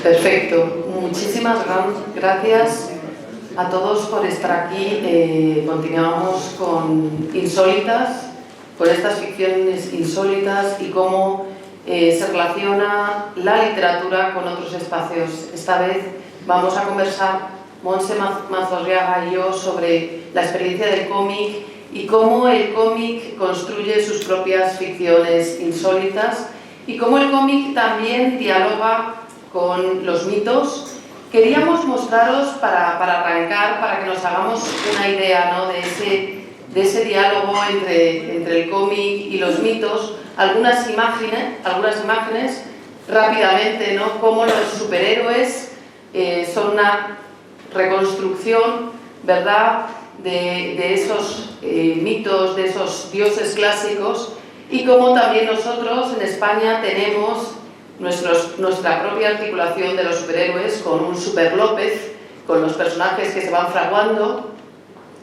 Perfecto. Muchísimas gracias a todos por estar aquí. Continuamos con Insólitas, con estas ficciones insólitas y cómo se relaciona la literatura con otros espacios. Esta vez vamos a conversar Montse Mazorriaga y yo sobre la experiencia del cómic y cómo el cómic construye sus propias ficciones insólitas y cómo el cómic también dialoga con los mitos. Queríamos mostraros, para arrancar, para que nos hagamos una idea, ¿no?, de ese diálogo entre el cómic y los mitos, algunas imágenes rápidamente, ¿no?, cómo los superhéroes son una reconstrucción, ¿verdad?, de esos mitos, de esos dioses clásicos, y cómo también nosotros en España tenemos nuestra propia articulación de los superhéroes con un Super López, con los personajes que se van fraguando.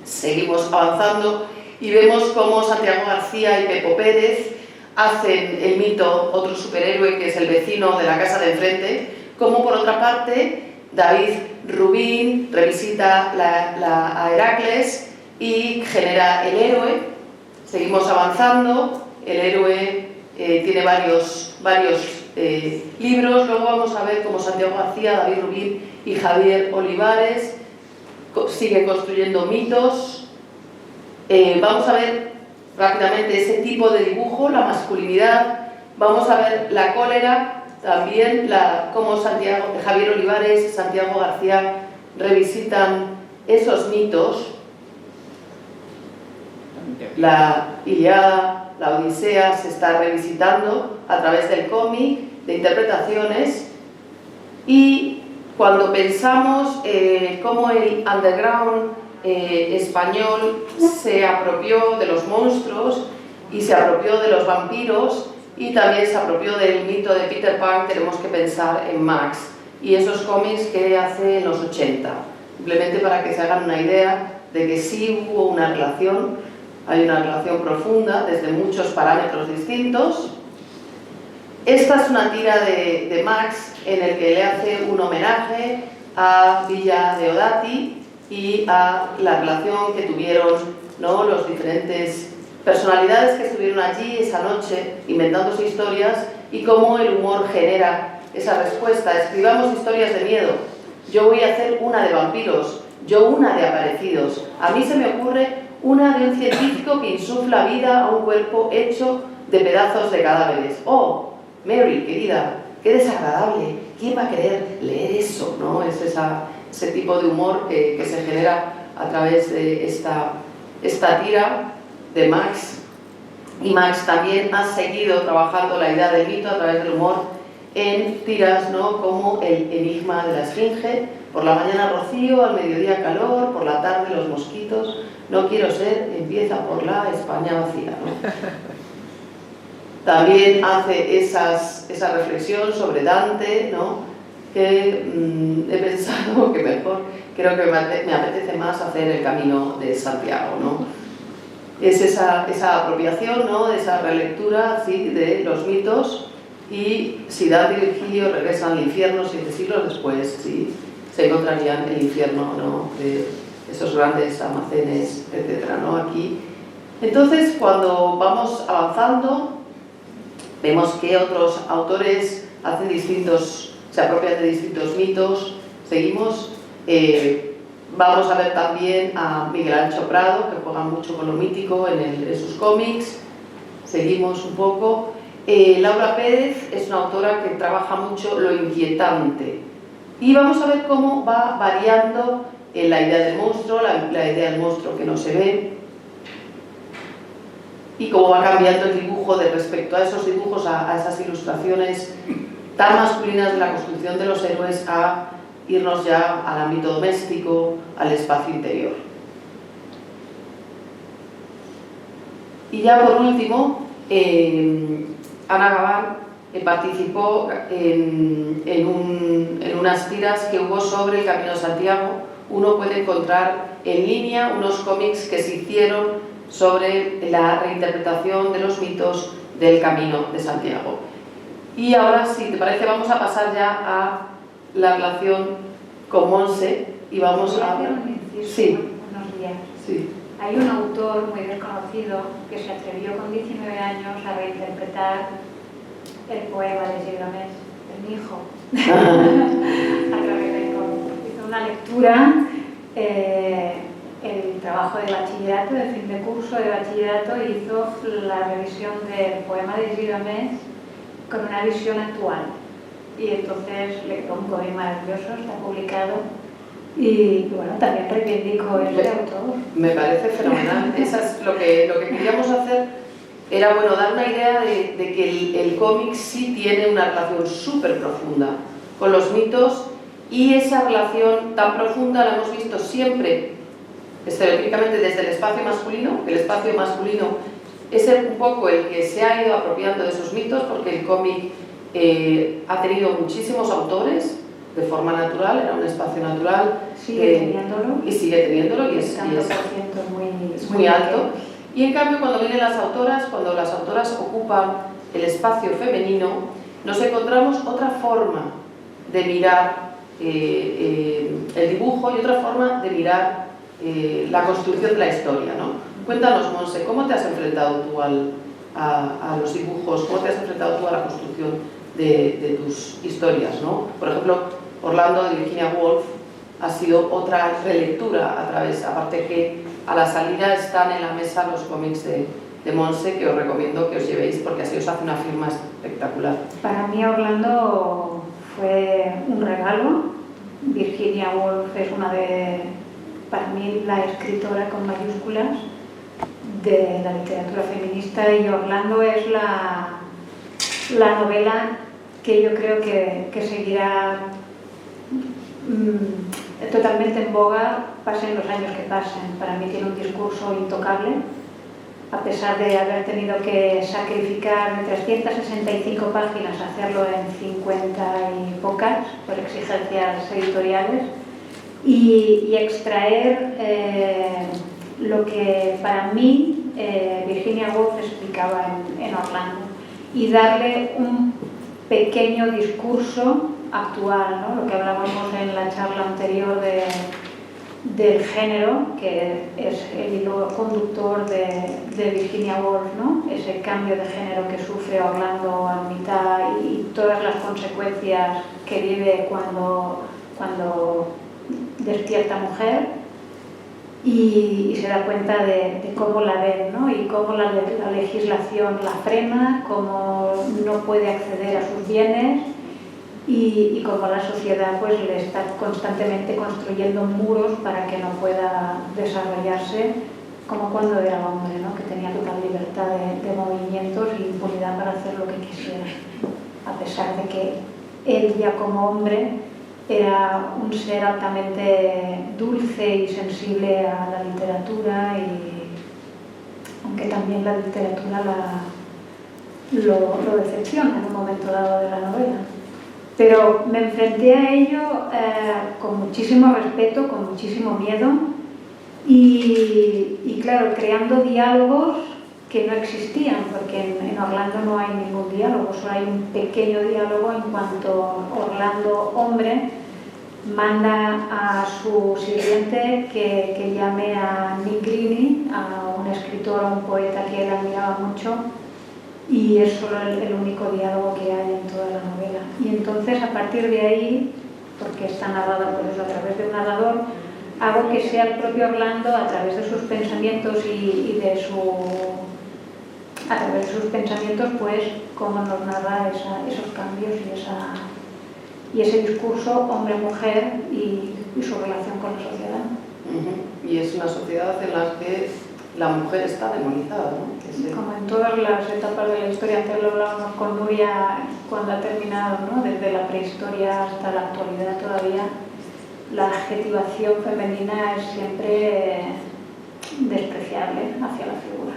Seguimos avanzando y vemos cómo Santiago García y Pepo Pérez hacen el mito otro superhéroe que es el vecino de la casa de enfrente, como por otra parte David Rubín revisita a Heracles y genera el héroe. Seguimos avanzando, el héroe tiene varios libros. Luego vamos a ver cómo Santiago García, David Rubín y Javier Olivares siguen construyendo mitos. Vamos a ver rápidamente ese tipo de dibujo, la masculinidad. Vamos a ver la cólera, también cómo Javier Olivares y Santiago García revisitan esos mitos. La Ilíada, la Odisea se está revisitando a través del cómic, de interpretaciones. Y cuando pensamos cómo el underground español se apropió de los monstruos y se apropió de los vampiros y también se apropió del mito de Peter Pan, tenemos que pensar en Max y esos cómics que hace en los 80, simplemente para que se hagan una idea de que sí hubo una relación, hay una relación profunda desde muchos parámetros distintos. Esta es una tira de Max en el que le hace un homenaje a Villa Deodati y a la relación que tuvieron, ¿no?, los diferentes personalidades que estuvieron allí esa noche inventándose historias y cómo el humor genera esa respuesta. Escribamos historias de miedo. Yo voy a hacer una de vampiros, yo una de aparecidos. A mí se me ocurre una de un científico que insufla vida a un cuerpo hecho de pedazos de cadáveres. Oh, Mary, querida, qué desagradable. ¿Quién va a querer leer eso, no? Es ese tipo de humor que se genera a través de esta tira de Max. Y Max también ha seguido trabajando la idea del mito a través del humor en tiras, ¿no?, como El enigma de la esfinge. Por la mañana rocío, al mediodía calor, por la tarde los mosquitos. No quiero ser, empieza por la España vacía, ¿no? También hace esa reflexión sobre Dante, ¿no?, que he pensado que mejor, creo que me apetece más hacer El camino de Santiago, ¿no? Es esa apropiación, ¿no?, de esa relectura, ¿sí?, de los mitos. Y si Dante y Virgilio regresan al infierno 7 siglos después, ¿sí?, se encontrarían el infierno, ¿no?, de esos grandes almacenes, etcétera, ¿no?, aquí. Entonces, cuando vamos avanzando, vemos que otros autores se apropian de distintos mitos. Seguimos. Vamos a ver también a Miguel Ancho Prado, que juega mucho con lo mítico en sus cómics. Seguimos un poco. Laura Pérez es una autora que trabaja mucho lo inquietante. Y vamos a ver cómo va variando la idea del monstruo, la idea del monstruo que no se ve, y cómo va cambiando el dibujo de respecto a esos dibujos, a esas ilustraciones tan masculinas de la construcción de los héroes, a irnos ya al ámbito doméstico, al espacio interior. Y ya por último, Ana Gabán participó en unas tiras que hubo sobre el Camino de Santiago. Uno puede encontrar en línea unos cómics que se hicieron sobre la reinterpretación de los mitos del Camino de Santiago. Y ahora, si te parece, vamos a pasar ya a la relación con Monse y vamos a... Sí. Unos días. Sí. Hay un autor muy desconocido que se atrevió con 19 años a reinterpretar el poema de Gilgamesh, de mi hijo, a través del cómic. Hizo una lectura, el trabajo de bachillerato, de fin de curso de bachillerato, hizo la revisión del poema de Gilgamesh con una visión actual. Y entonces le quedó un cómic maravilloso, está publicado. Y bueno, también reivindico este autor. Me parece fenomenal. Eso es lo que queríamos hacer, era bueno, dar una idea de que el cómic sí tiene una relación súper profunda con los mitos, y esa relación tan profunda la hemos visto siempre, estereotípicamente, desde el espacio masculino. El espacio masculino es un poco el que se ha ido apropiando de esos mitos, porque el cómic ha tenido muchísimos autores de forma natural, era un espacio natural. Sigue teniéndolo. Y sigue teniéndolo, y es muy alto. Y en cambio, cuando vienen las autoras, cuando las autoras ocupan el espacio femenino, nos encontramos otra forma de mirar el dibujo y otra forma de mirar la construcción de la historia, ¿no? Cuéntanos, Monse, ¿cómo te has enfrentado tú a los dibujos? ¿Cómo te has enfrentado tú a la construcción de tus historias, ¿no? Por ejemplo, Orlando, de Virginia Woolf, ha sido otra relectura a través, aparte que a la salida están en la mesa los cómics de Monse, que os recomiendo que os llevéis, porque así os hace una firma espectacular. Para mí Orlando fue un regalo. Virginia Woolf es para mí, la escritora con mayúsculas de la literatura feminista, y Orlando es la novela que yo creo que seguirá totalmente en boga, pasen los años que pasen. Para mí tiene un discurso intocable, a pesar de haber tenido que sacrificar de 365 páginas, hacerlo en 50 y pocas por exigencias editoriales, y extraer lo que para mí Virginia Woolf explicaba en Orlando, y darle un pequeño discurso actual, ¿no? Lo que hablábamos en la charla anterior del género, que es el hilo conductor de Virginia Woolf, ¿no? Ese cambio de género que sufre Orlando a mitad, y todas las consecuencias que vive cuando despierta mujer, y se da cuenta de cómo la ven, ¿no? Y cómo la legislación la frena, cómo no puede acceder a sus bienes, y cómo la sociedad pues le está constantemente construyendo muros para que no pueda desarrollarse como cuando era hombre, ¿no? Que tenía total libertad de movimientos y impunidad para hacer lo que quisiera, a pesar de que él ya como hombre era un ser altamente dulce y sensible a la literatura, y aunque también la literatura lo decepciona en un momento dado de la novela. Pero me enfrenté a ello con muchísimo respeto, con muchísimo miedo, y claro, creando diálogos que no existían, porque en Orlando no hay ningún diálogo, solo hay un pequeño diálogo en cuanto Orlando, hombre, manda a su sirviente que llame a Nick Greene, a un escritor, a un poeta que él admiraba mucho, y es solo el único diálogo que hay en toda la novela. Y entonces, a partir de ahí, porque está narrado por eso a través de un narrador, hago que sea el propio Orlando, a través de sus pensamientos a través de sus pensamientos, pues, cómo nos narra esos cambios y ese discurso hombre-mujer y su relación con la sociedad. Y es una sociedad en la que la mujer está demonizada, ¿no? Como en todas las etapas de la historia, antes lo hablábamos con Nuria cuando ha terminado, ¿no? Desde la prehistoria hasta la actualidad todavía, la adjetivación femenina es siempre despreciable hacia la figura.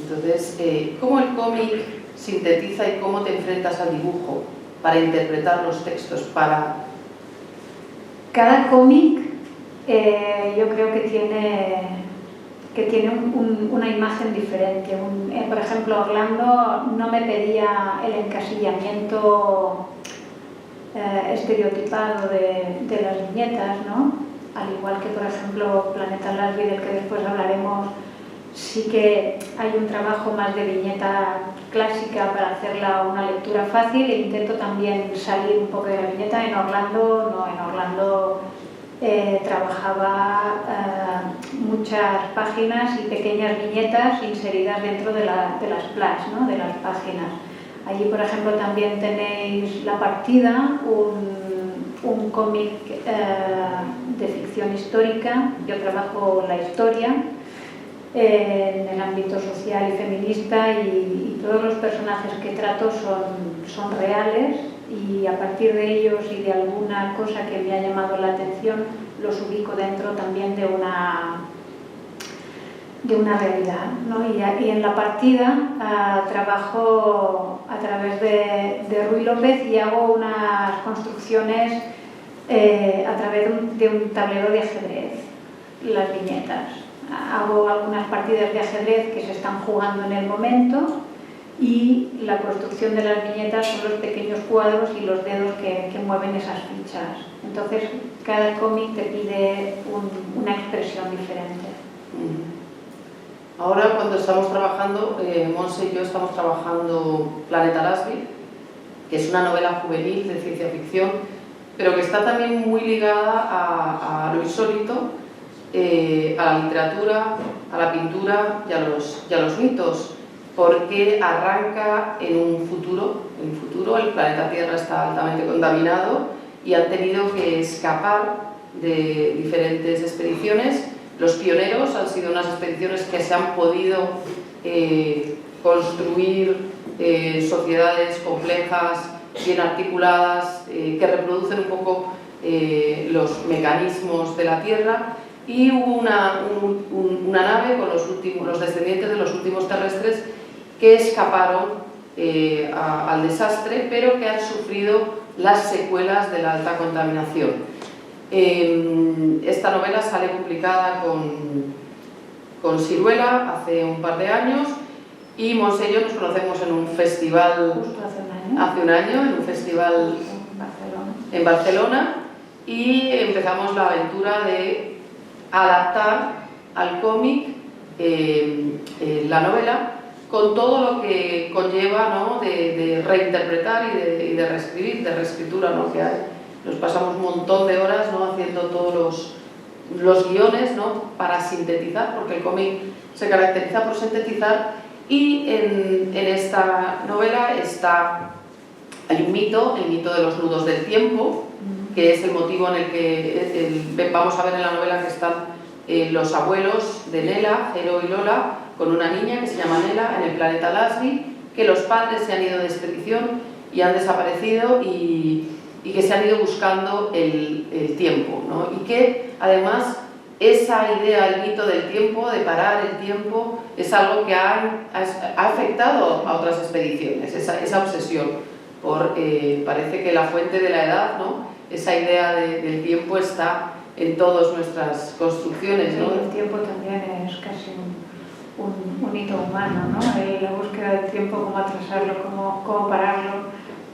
Entonces, ¿cómo el cómic sintetiza y cómo te enfrentas al dibujo para interpretar los textos? Cada cómic yo creo que tiene una imagen diferente. Por ejemplo, Orlando no me pedía el encasillamiento estereotipado de las viñetas, ¿no? Al igual que, por ejemplo, Planeta Lasby, del que después hablaremos, sí que hay un trabajo más de viñeta clásica para hacerla una lectura fácil, e intento también salir un poco de la viñeta. En Orlando trabajaba muchas páginas y pequeñas viñetas inseridas dentro de las splash, ¿no? De las páginas. Allí, por ejemplo, también tenéis La Partida, un cómic de ficción histórica. Yo trabajo la historia en el ámbito social y feminista, y todos los personajes que trato son reales, y a partir de ellos y de alguna cosa que me ha llamado la atención los ubico dentro también de una realidad, ¿no? Y en La Partida trabajo a través de Ruy López y hago unas construcciones a través de un tablero de ajedrez, las viñetas. Hago algunas partidas de ajedrez que se están jugando en el momento, y la construcción de las viñetas son los pequeños cuadros y los dedos que mueven esas fichas. Entonces, cada cómic te pide una expresión diferente. Ahora, cuando estamos trabajando, Monse y yo estamos trabajando Planeta Lasby, que es una novela juvenil de ciencia ficción, pero que está también muy ligada a lo insólito, a la literatura, a la pintura y a los mitos, porque arranca en un futuro. En un futuro el planeta Tierra está altamente contaminado y han tenido que escapar de diferentes expediciones. Los pioneros han sido unas expediciones que se han podido construir sociedades complejas, bien articuladas, que reproducen un poco los mecanismos de la Tierra, y hubo una nave con los descendientes de los últimos terrestres que escaparon al desastre, pero que han sufrido las secuelas de la alta contaminación. Esta novela sale publicada con Siruela hace un par de años, y Monse y yo nos conocemos en un festival. Justo hace un año, en un festival en Barcelona, y empezamos la aventura de adaptar al cómic la novela, con todo lo que conlleva, ¿no? de reinterpretar y de reescribir, de reescritura, ¿no? que hay. Nos pasamos un montón de horas, ¿no? haciendo todos los guiones, ¿no? para sintetizar, porque el cómic se caracteriza por sintetizar. Y en esta novela hay un mito, el mito de los nudos del tiempo, que es el motivo en el que vamos a ver en la novela que están los abuelos de Nela, Jero y Lola, con una niña que se llama Nela, en el planeta Lasby, que los padres se han ido de expedición y han desaparecido, y que se han ido buscando el tiempo, ¿no? Y que además esa idea, el mito del tiempo, de parar el tiempo, es algo que ha afectado a otras expediciones, esa obsesión por, parece que la fuente de la edad, ¿no? Esa idea del tiempo está en todas nuestras construcciones, ¿no? El tiempo también es casi un hito humano, ¿no? La búsqueda del tiempo, cómo atrasarlo, cómo pararlo,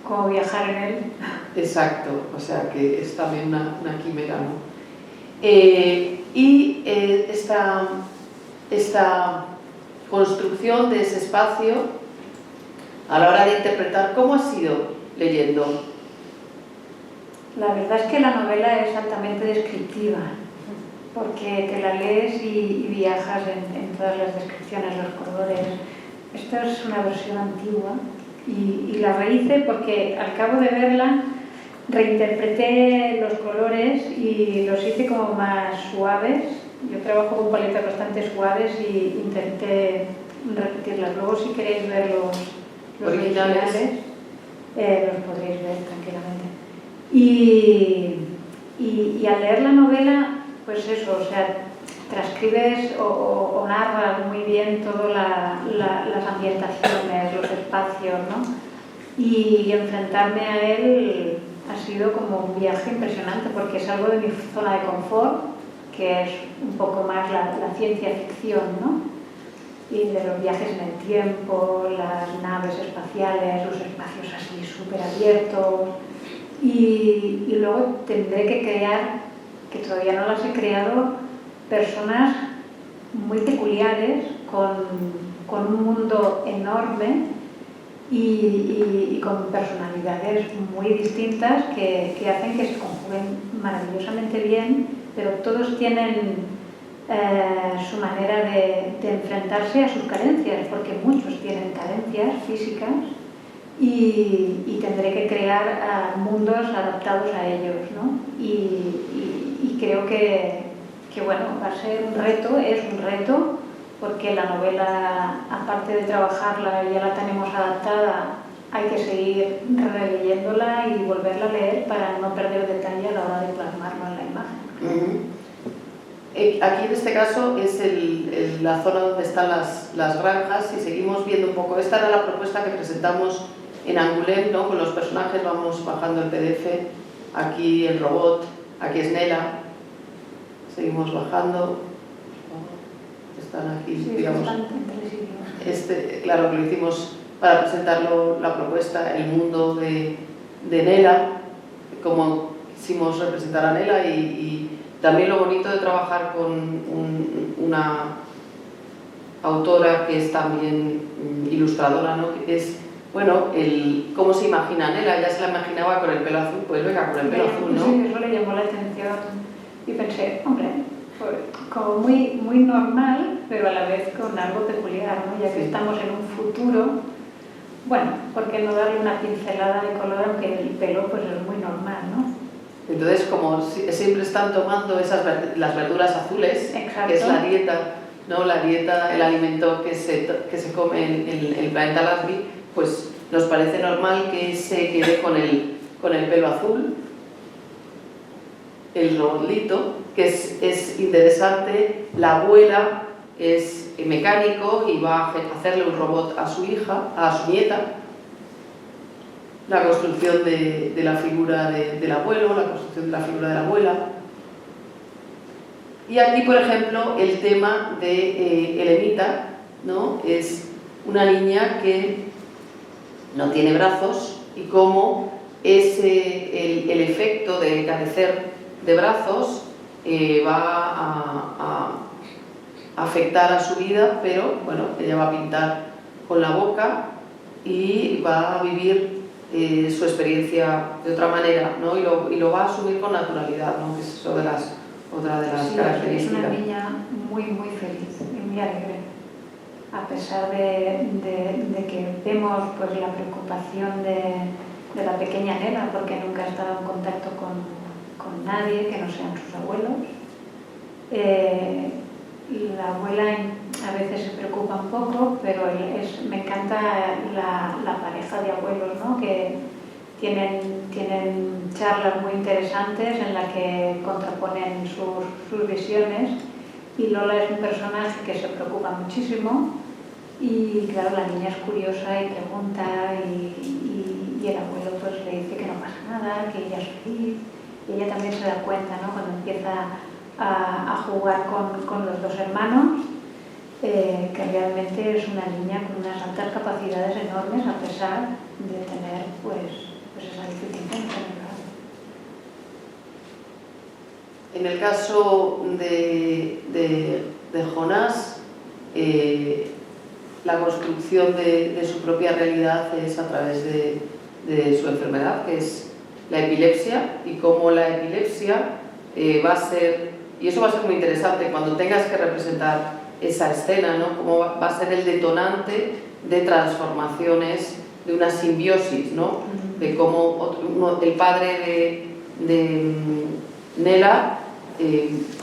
cómo viajar en él. Exacto, o sea que es también una quimera, ¿no? Esta construcción de ese espacio, a la hora de interpretar, ¿cómo has ido leyendo? La verdad es que la novela es altamente descriptiva, porque te la lees y viajas en todas las descripciones, los colores. Esta es una versión antigua, y la rehice porque al cabo de verla reinterpreté los colores y los hice como más suaves. Yo trabajo con paletas bastante suaves y intenté repetirlas. Luego, si queréis ver los originales, los podréis ver tranquilamente. Y al leer la novela, pues eso, o sea, transcribes o narras muy bien todas las ambientaciones, los espacios, ¿no? Y enfrentarme a él ha sido como un viaje impresionante, porque salgo de mi zona de confort, que es un poco más la ciencia ficción, ¿no? Y de los viajes en el tiempo, las naves espaciales, los espacios así súper abiertos, y luego tendré que crear, que todavía no las he creado, personas muy peculiares, con un mundo enorme y con personalidades muy distintas que hacen que se conjuguen maravillosamente bien, pero todos tienen su manera de enfrentarse a sus carencias, porque muchos tienen carencias físicas y tendré que crear mundos adaptados a ellos, ¿no? Y creo que bueno, va a ser un reto, es un reto, porque la novela, aparte de trabajarla, ya la tenemos adaptada, hay que seguir releyéndola y volverla a leer para no perder detalle a la hora de plasmarlo en la imagen. Aquí en este caso es la zona donde están las granjas, y seguimos viendo un poco. Esta era la propuesta que presentamos en Angoulême, ¿no? Con los personajes vamos bajando el PDF, aquí el robot, aquí es Nela, seguimos bajando, están aquí, sí, digamos, claro que lo hicimos para presentarlo, la propuesta, el mundo de Nela, como quisimos representar a Nela, y también lo bonito de trabajar con una autora que es también ilustradora, ¿no? Que es, bueno, cómo se imagina Nela. Ya se la imaginaba con el pelo azul, pues venga, con el pelo azul, ¿no? Sí, eso le llamó la atención y pensé, hombre, como muy normal, pero a la vez con algo peculiar, ¿no? Ya que estamos en un futuro, bueno, ¿por qué no darle una pincelada de color, aunque el pelo pues es muy normal, ¿no? Entonces, como siempre están tomando las verduras azules, exacto, que es la dieta, ¿no? La dieta, el alimento que se come en el planeta Lasby, pues nos parece normal que se quede con el pelo azul. El robotito, que es interesante, la abuela es mecánico y va a hacerle un robot a su hija, a su nieta. La construcción de la figura del abuelo, la construcción de la figura de la abuela. Y aquí, por ejemplo, el tema de Helenita, ¿no? Es una niña que no tiene brazos, y cómo el efecto de carecer de brazos va a afectar a su vida, pero bueno, ella va a pintar con la boca y va a vivir su experiencia de otra manera, ¿no? Y lo va a asumir con naturalidad, ¿no? Que es eso otra de las características. Es una niña muy feliz y muy alegre, a pesar de que vemos pues la preocupación de la pequeña Nela, porque nunca ha estado en contacto con nadie que no sean sus abuelos. La abuela a veces se preocupa un poco, pero me encanta la pareja de abuelos, ¿no? Que tienen charlas muy interesantes en las que contraponen sus visiones, y Lola es un personaje que se preocupa muchísimo, y claro, la niña es curiosa y pregunta, y el abuelo pues le dice que no pasa nada, que ella es feliz. Y ella también se da cuenta, ¿no? Cuando empieza a jugar con los dos hermanos, que realmente es una niña con unas altas capacidades enormes, a pesar de tener pues esa dificultad en general. En el caso de Jonás, la construcción de su propia realidad es a través de su enfermedad, que es la epilepsia, y cómo la epilepsia va a ser, y eso va a ser muy interesante cuando tengas que representar esa escena, ¿no? Cómo va a ser el detonante de transformaciones, de una simbiosis, ¿no? De cómo el padre de Nela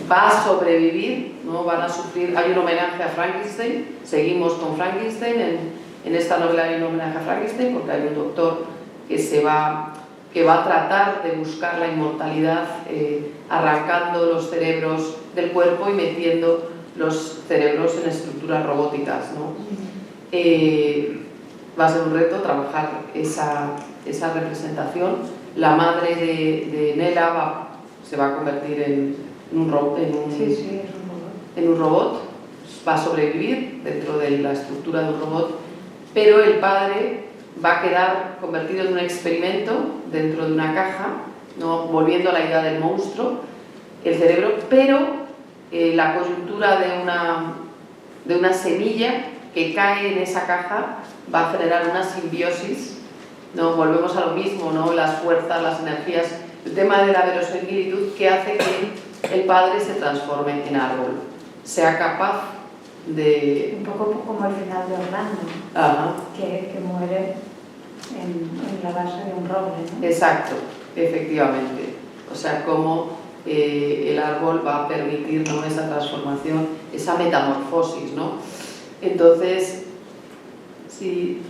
va a sobrevivir, ¿no? Van a sufrir. Hay un homenaje a Frankenstein, seguimos con Frankenstein, en esta novela hay un homenaje a Frankenstein, porque hay un doctor que va a tratar de buscar la inmortalidad arrancando los cerebros del cuerpo y metiendo los cerebros en estructuras robóticas, ¿no? Va a ser un reto trabajar esa representación. La madre de Nela se va a convertir en un robot, va a sobrevivir dentro de la estructura de un robot, pero el padre va a quedar convertido en un experimento dentro de una caja, ¿no? Volviendo a la idea del monstruo, el cerebro, pero la coyuntura de una semilla que cae en esa caja va a generar una simbiosis, ¿no? Volvemos a lo mismo, ¿no? Las fuerzas, las energías, el tema de la verosimilitud que hace que el padre se transforme en árbol, sea capaz de... Un poco como el final de Orlando, Ajá. que muere en la base de un roble, ¿no? Exacto, efectivamente. O sea, cómo el árbol va a permitir, ¿no? Esa transformación, esa metamorfosis, ¿no? Entonces, sí,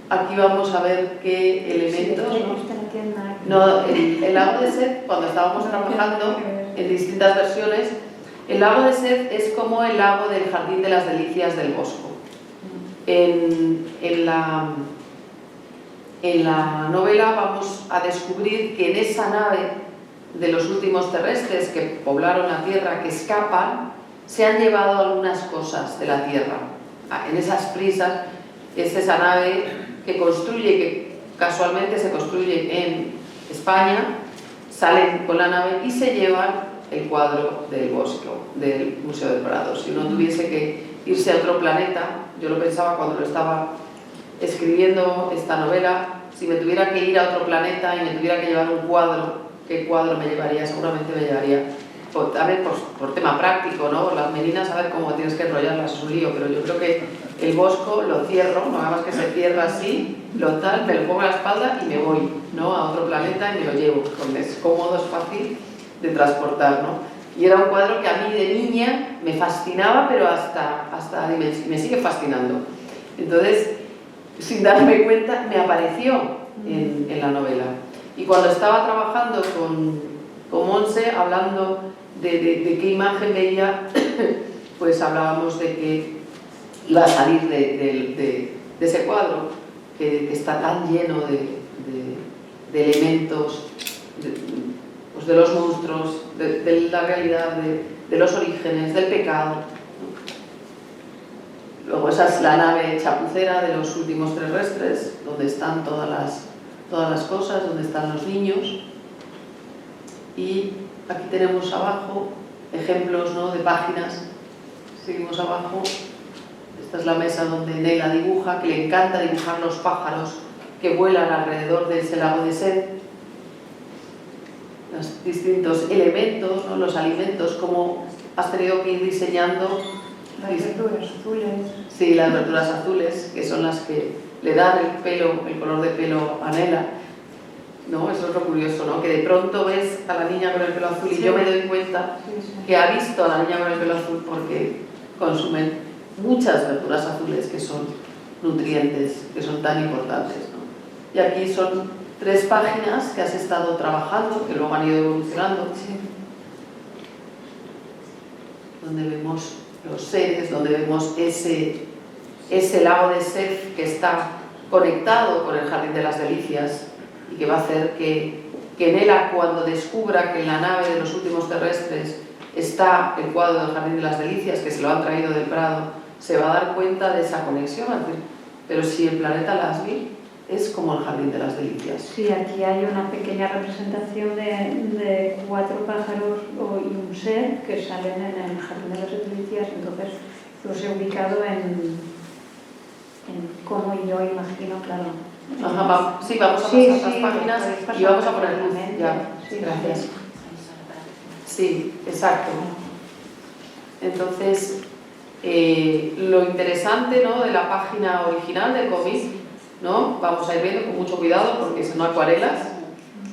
aquí vamos a ver qué elementos... No, el lago de Seth, cuando estábamos trabajando en distintas versiones, el lago de Seth es como el lago del Jardín de las Delicias del Bosco. En la novela vamos a descubrir que en esa nave de los últimos terrestres que poblaron la Tierra, que escapan, se han llevado algunas cosas de la Tierra. En esas prisas, es esa nave que construye, que casualmente se construye en España, salen con la nave y se llevan el cuadro del Bosco, del Museo del Prado. Si uno tuviese que irse a otro planeta, yo lo pensaba cuando lo estaba escribiendo esta novela, si me tuviera que ir a otro planeta y me tuviera que llevar un cuadro, ¿qué cuadro me llevaría? Seguramente me llevaría, también por tema práctico, ¿no? Las meninas, a ver cómo tienes que enrollarlas, es un lío, pero yo creo que el Bosco lo cierro, no nada más que se cierra así, lo tal, me lo pongo a la espalda y me voy, ¿no? A otro planeta y me lo llevo, porque es cómodo, es fácil de transportar, ¿no? Y era un cuadro que a mí de niña me fascinaba, pero hasta me sigue fascinando. Entonces, sin darme cuenta, me apareció en la novela. Y cuando estaba trabajando con Monse, hablando de qué imagen veía, pues hablábamos de que iba a salir de ese cuadro, que está tan lleno de elementos, pues de los monstruos, de la realidad, de los orígenes, del pecado. Luego esa es la nave chapucera de los últimos terrestres, donde están todas las cosas, donde están los niños. Y aquí tenemos abajo ejemplos, ¿no? De páginas. Seguimos abajo. Esta es la mesa donde Nela dibuja, que le encanta dibujar los pájaros que vuelan alrededor de ese lago de Seth. Los distintos elementos, ¿no? Los alimentos, cómo has tenido que ir diseñando. Las verduras azules. Sí, las verduras azules, que son las que le dan el color de pelo a Nela, ¿no? Eso es lo curioso, ¿no? Que de pronto ves a la niña con el pelo azul y yo me doy cuenta que ha visto a la niña con el pelo azul porque consumen muchas verduras azules que son nutrientes, que son tan importantes, ¿no? Y aquí son 3 páginas que has estado trabajando, que luego han ido evolucionando, donde vemos los seres, donde vemos ese lago de Seth que está conectado con el Jardín de las Delicias y que va a hacer que Nela, cuando descubra que en la nave de los últimos terrestres está el cuadro del Jardín de las Delicias, que se lo han traído del Prado, se va a dar cuenta de esa conexión. Pero si el planeta Lasby es como el Jardín de las Delicias. Sí, aquí hay una pequeña representación de 4 pájaros y un ser que salen en el Jardín de las Delicias, entonces los he ubicado en cómo yo imagino, claro. Ajá, sí, vamos a pasar las páginas y vamos a poner luz. Ya, sí, gracias. Sí, exacto. Entonces, lo interesante, ¿no? De la página original del cómic, ¿no? Vamos a ir viendo con mucho cuidado porque son acuarelas.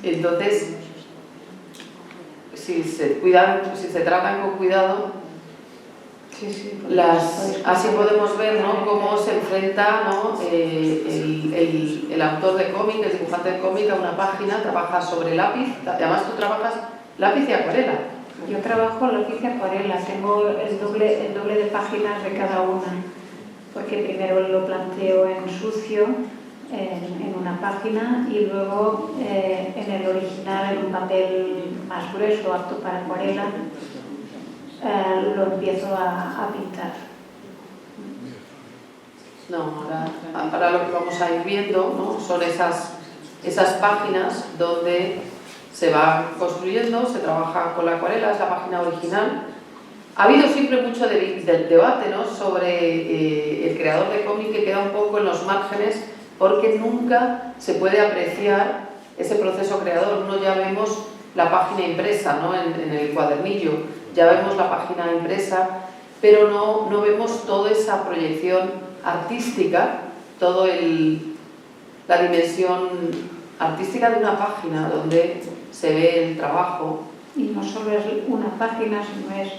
Entonces, si se tratan con cuidado, así podemos ver, ¿no? Cómo se enfrenta, ¿no? el autor de cómic, el dibujante de cómic a una página, trabaja sobre lápiz. Además tú trabajas lápiz y acuarela. Yo trabajo lápiz y acuarela, tengo el doble de páginas de cada una, porque primero lo planteo en sucio, en una página, y luego en el original, en un papel más grueso, apto para acuarela, lo empiezo a pintar. No, ahora lo que vamos a ir viendo, ¿no?, son esas páginas donde se va construyendo, se trabaja con la acuarela, es la página original. Ha habido siempre mucho debate, ¿no?, sobre el creador de cómic, que queda un poco en los márgenes porque nunca se puede apreciar ese proceso creador. Uno ya vemos la página impresa, ¿no?, en el cuadernillo, ya vemos la página impresa, pero no vemos toda esa proyección artística, toda la dimensión artística de una página donde se ve el trabajo. Y no solo es una página, sino es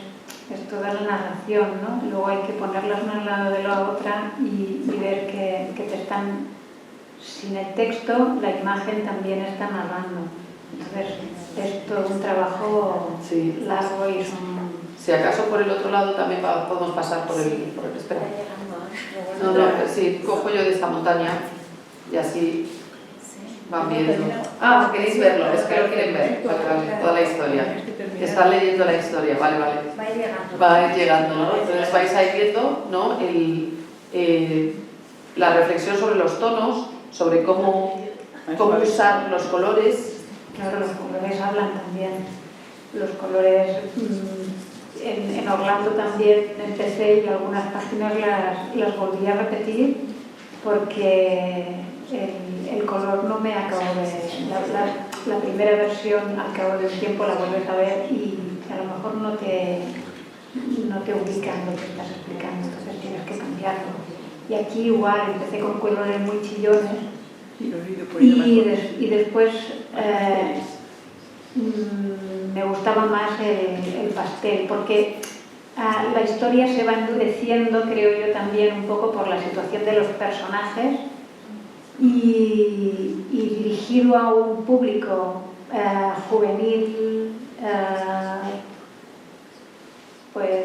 toda la narración, ¿no? Luego hay que ponerlas una al lado de la otra y ver que te están, sin el texto, la imagen también está narrando. Entonces es todo un trabajo largo y son... Si acaso por el otro lado también podemos pasar por el espera. No, sí, cojo yo de esta montaña y así van viendo. Ah, queréis verlo, es que lo quieren ver, vale, toda la historia. Están leyendo la historia, vale. Va a ir llegando, ¿no? Entonces vais a ir viendo, ¿no?, la reflexión sobre los tonos, sobre cómo usar los colores. Claro, los colores hablan también. Los colores... En Orlando también empecé y algunas páginas las volví a repetir porque el color no me acabó de... La primera versión al cabo del tiempo la vuelves a ver y a lo mejor no te ubica en lo que estás explicando, entonces tienes que cambiarlo. Y aquí igual empecé con colores muy chillones y después me gustaba más el pastel, porque la historia se va endureciendo, creo yo, también un poco por la situación de los personajes y dirigido a un público juvenil, pues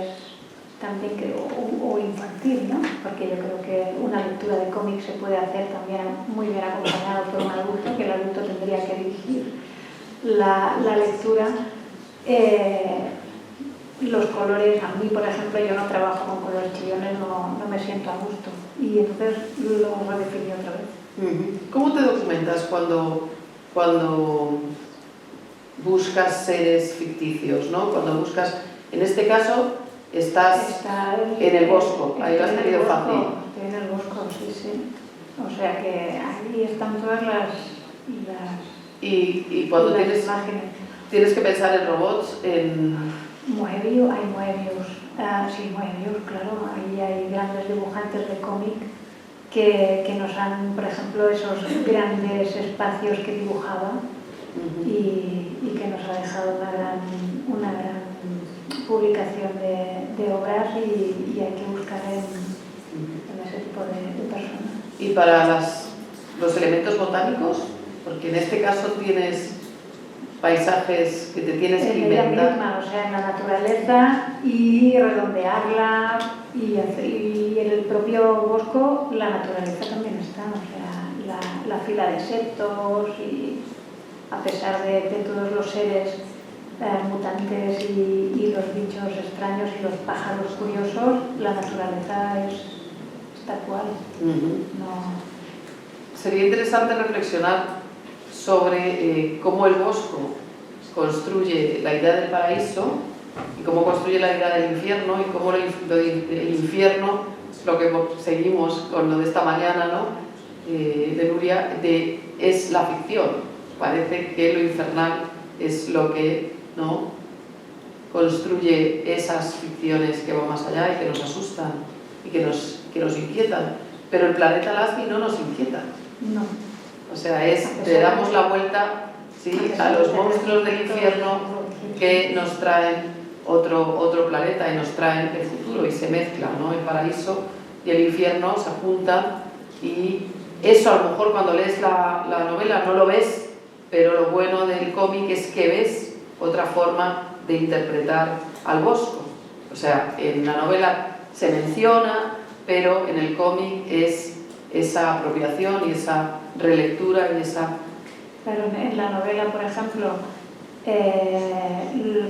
también creo, o infantil, ¿no? Porque yo creo que una lectura de cómic se puede hacer también muy bien acompañada por un adulto, que el adulto tendría que dirigir la lectura. Los colores, a mí por ejemplo, yo no trabajo con colores chillones, no me siento a gusto y entonces lo redefiní otra vez. ¿Cómo te documentas cuando buscas seres ficticios, ¿no? Cuando buscas, en este caso estás en el Bosco, ahí lo has tenido fácil. Estoy en el Bosco, sí. O sea que ahí están todas las y cuando tienes que pensar en robots, en... Moebius, hay Moebius, sí, Moebius, claro, ahí hay grandes dibujantes de cómic que nos han, por ejemplo, esos grandes espacios que dibujaba y que nos ha dejado una gran publicación de obras y hay que buscar en ese tipo de personas. ¿Y para los elementos botánicos? Porque en este caso tienes paisajes que te tienes que inventar. Misma, o sea, en la naturaleza y redondearla y en el propio Bosco la naturaleza también está, o sea, la fila de septos y a pesar de todos los seres mutantes y los bichos extraños y los pájaros curiosos, la naturaleza está actual. No. Sería interesante reflexionar sobre cómo el Bosco construye la idea del paraíso y cómo construye la idea del infierno y cómo el infierno, lo que seguimos con lo de esta mañana, ¿no?, de Nuria, es la ficción. Parece que lo infernal es lo que, ¿no?, construye esas ficciones que van más allá y que nos asustan y que nos inquietan. Pero el planeta Lasky no nos inquieta. No. O sea, le damos la vuelta, ¿sí?, a los monstruos del infierno que nos traen otro planeta y nos traen el futuro y se mezclan, ¿no? El paraíso y el infierno se juntan y eso a lo mejor cuando lees la novela no lo ves, pero lo bueno del cómic es que ves otra forma de interpretar al Bosco. O sea, en la novela se menciona, pero en el cómic es esa apropiación y esa relectura y esa... Pero en la novela, por ejemplo,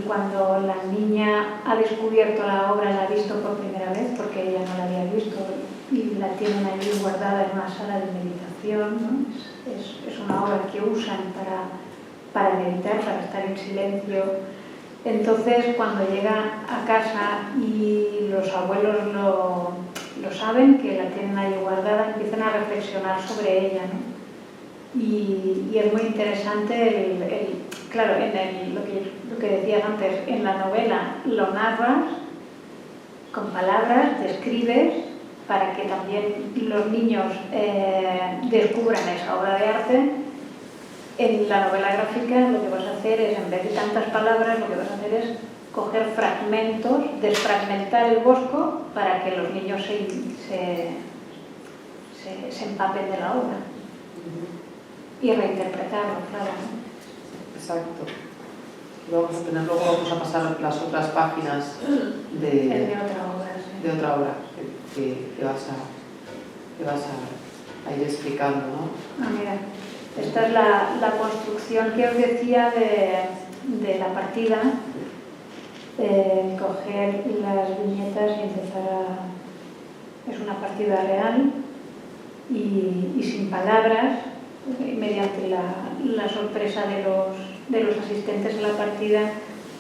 cuando la niña ha descubierto la obra, la ha visto por primera vez, porque ella no la había visto, y la tienen allí guardada en una sala de meditación, ¿no? Es una obra que usan para meditar, para estar en silencio. Entonces, cuando llega a casa y los abuelos lo saben, que la tienen ahí guardada, empiezan a reflexionar sobre ella, ¿no? Y es muy interesante, claro, lo que decías antes, en la novela lo narras con palabras, describes, para que también los niños descubran esa obra de arte. En la novela gráfica lo que vas a hacer es, en vez de tantas palabras, lo que vas a hacer es coger fragmentos, desfragmentar el bosco para que los niños se empapen de la obra y reinterpretarlo, claro. Exacto. Luego vamos a pasar las otras páginas de otra obra, sí. De otra obra que vas a ir explicando, ¿no? Mira, esta es la construcción que os decía de la partida, coger las viñetas y empezar a... Es una partida real y sin palabras, mediante la sorpresa de los asistentes a la partida,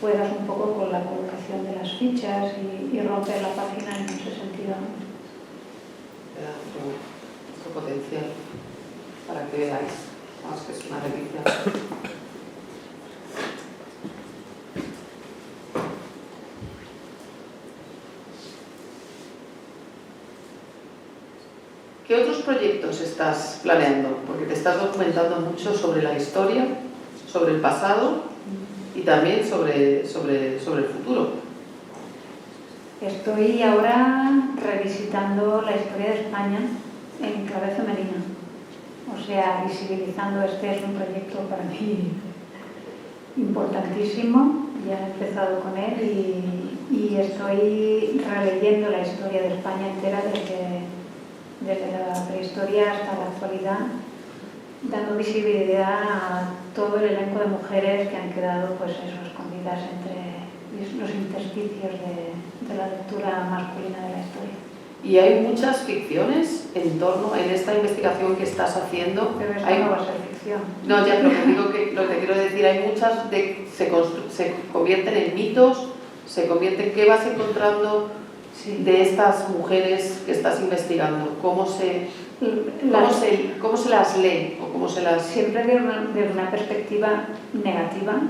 juegas un poco con la colocación de las fichas y romper la página en ese sentido. Otro potencial para que veáis. Vamos, que es una delicia. ¿Qué otros proyectos estás planeando? Porque te estás documentando mucho sobre la historia, sobre el pasado y también sobre el futuro. Estoy ahora revisitando la historia de España en clave femenina. O sea, visibilizando, este es un proyecto para mí importantísimo. Ya he empezado con él y estoy releyendo la historia de España entera desde la prehistoria hasta la actualidad, dando visibilidad a todo el elenco de mujeres que han quedado, pues eso, escondidas entre los intersticios de la lectura masculina de la historia. Y hay muchas ficciones en torno en esta investigación que estás haciendo. Pero esto no va a ser ficción. No, ya, pero lo que quiero decir, hay muchas se convierten en mitos, ¿qué vas encontrando de estas mujeres que estás investigando? ¿Cómo se las lee? O cómo se las... Siempre desde una perspectiva negativa.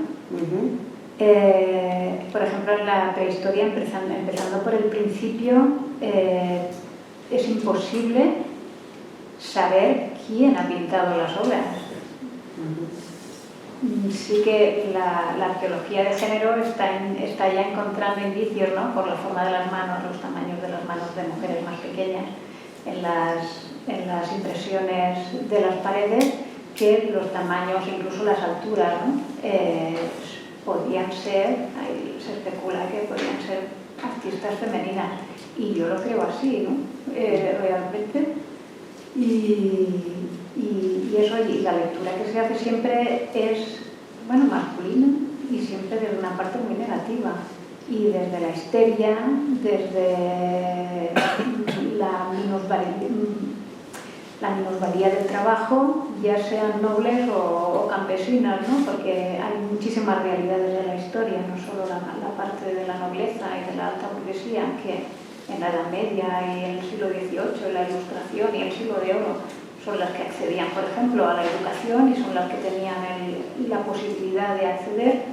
Por ejemplo, en la prehistoria, empezando por el principio, es imposible saber quién ha pintado las obras. Sí que la arqueología de género está ya encontrando indicios, ¿no? Por la forma de las manos, los tamaños de las manos de mujeres más pequeñas, en las impresiones de las paredes, que los tamaños, incluso las alturas, ¿no? Podían ser, se especula que podían ser artistas femeninas, y yo lo creo así, ¿no? Realmente. Y eso, y la lectura que se hace siempre es, bueno, masculina y siempre desde una parte muy negativa. Y desde la histeria, desde la minusvalía del trabajo, ya sean nobles o campesinas, ¿no? Porque hay muchísimas realidades de la historia, no solo la parte de la nobleza y de la alta burguesía, que en la Edad Media y en el siglo XVIII, en la Ilustración y el siglo de Oro, son las que accedían, por ejemplo, a la educación y son las que tenían la posibilidad de acceder,